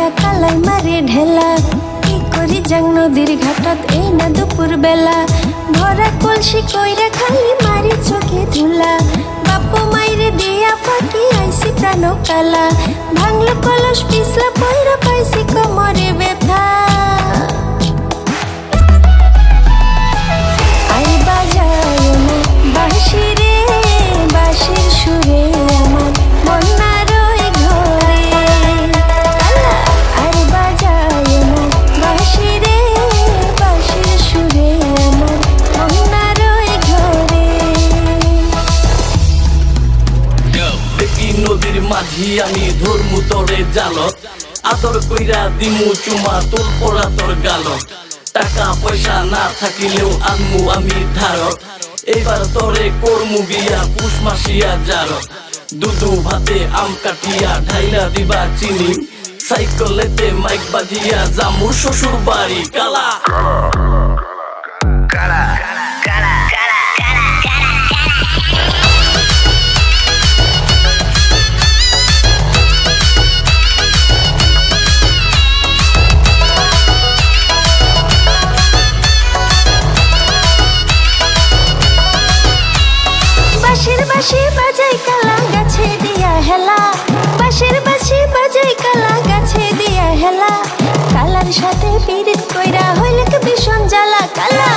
দিয়া কালাই মারে ঢেলা কি করি যাং নদীর ঘাটত এই না দুপুর বেলা ভরা কলসি কইরা খালি মারি চোখে ধুলা বাপু মাইরে দিয়া ফাঁকি আইসি প্রাণ কালা ভাঙলো কলস পিছলা পয়রা পাইছি কোমরে ব্যথা আই বাজায় না বাঁশি রে বাঁশির সুরে আমার বন্যার ওই ঘরে আর বাজায় না বাঁশি রে বাঁশির সুরে আমার বন্যার ওই ঘরে দেখি নদীর মাঝি আমি ধর্মু তরে জালত আদর কইরা দিমু চুমা তোর পরা তোর গালত টাকা পয়সা না থাকিলেও আনমু আমি ধারত এইবার তরে করমু বিয়া পুষ মাসিয়া জারত দুধু ভাতে আম কাটিয়া ঢাইলা দিবা চিনি সাইকেলেতে মাইক বাজিয়া জামু শ্বশুর বাড়ি কালা বাঁশির বাঁশি বাজাই কালা গাছে দিয়া হেলা বাঁশির বাঁশি বাজাই কালা গাছে দিয়া হেলা কালার সাথে পীড়িত কইরা হইলে কি ভীষণ জ্বালা কালা